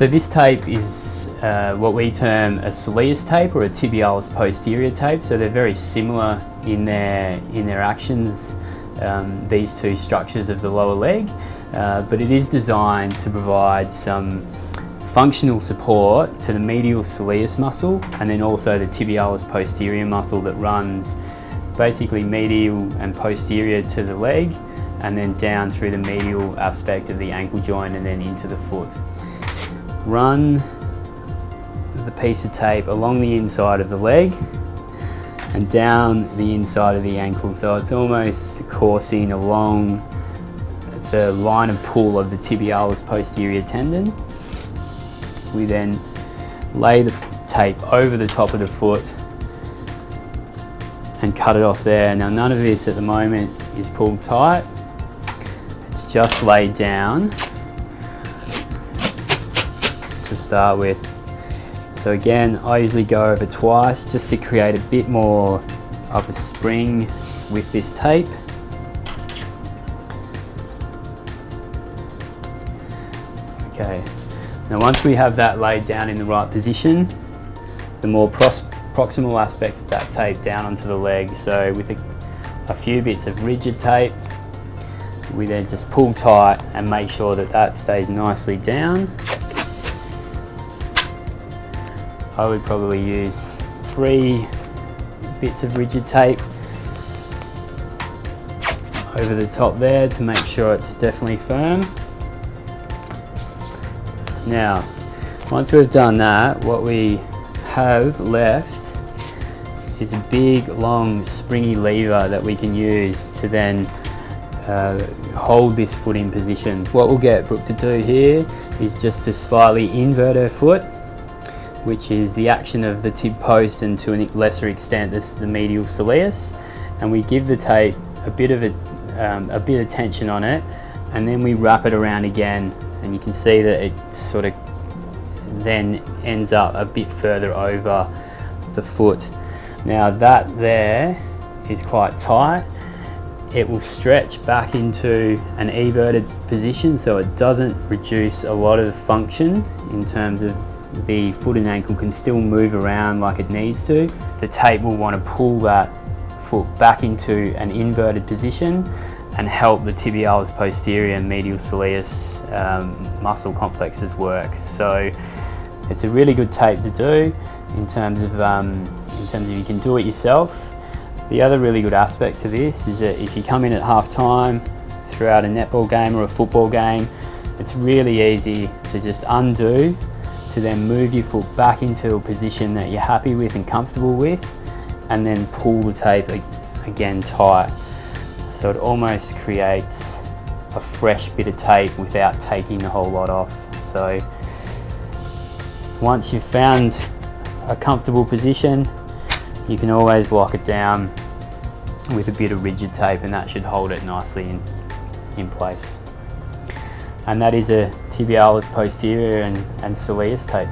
So this tape is what we term a Soleus tape or a tibialis posterior tape. So they're very similar in their actions, these two structures of the lower leg, but it is designed to provide some functional support to the medial soleus muscle and then also the tibialis posterior muscle that runs basically medial and posterior to the leg and then down through the medial aspect of the ankle joint and then into the foot. Run the piece of tape along the inside of the leg and down the inside of the ankle, so it's almost coursing along the line of pull of the tibialis posterior tendon. We then lay the tape over the top of the foot and cut it off there. Now none of this at the moment is pulled tight, it's just laid down to start with. So again, I usually go over twice just to create a bit more of a spring with this tape. Okay, now once we have that laid down in the right position, the more proximal aspect of that tape down onto the leg. So with a few bits of rigid tape, we then just pull tight and make sure that that stays nicely down. I would probably use 3 bits of rigid tape over the top there to make sure it's definitely firm. Now, once we've done that, what we have left is a big, long, springy lever that we can use to then hold this foot in position. What we'll get Brooke to do here is just to slightly invert her foot, which is the action of the tib post and to a lesser extent the medial soleus, and we give the tape a bit of tension on it, and then we wrap it around again, and you can see that it sort of then ends up a bit further over the foot. Now that there is quite tight. It will stretch back into an everted position, so it doesn't reduce a lot of function in terms of the foot and ankle can still move around like it needs to. The tape will want to pull that foot back into an inverted position and help the tibialis posterior and medial soleus muscle complexes work. So it's a really good tape to do in terms of you can do it yourself. The other really good aspect to this is that if you come in at half time throughout a netball game or a football game, it's really easy to just undo, to then move your foot back into a position that you're happy with and comfortable with, and then pull the tape again tight. So it almost creates a fresh bit of tape without taking the whole lot off. So once you've found a comfortable position, you can always lock it down with a bit of rigid tape, and that should hold it nicely in place. And that is a tibialis posterior and soleus tape.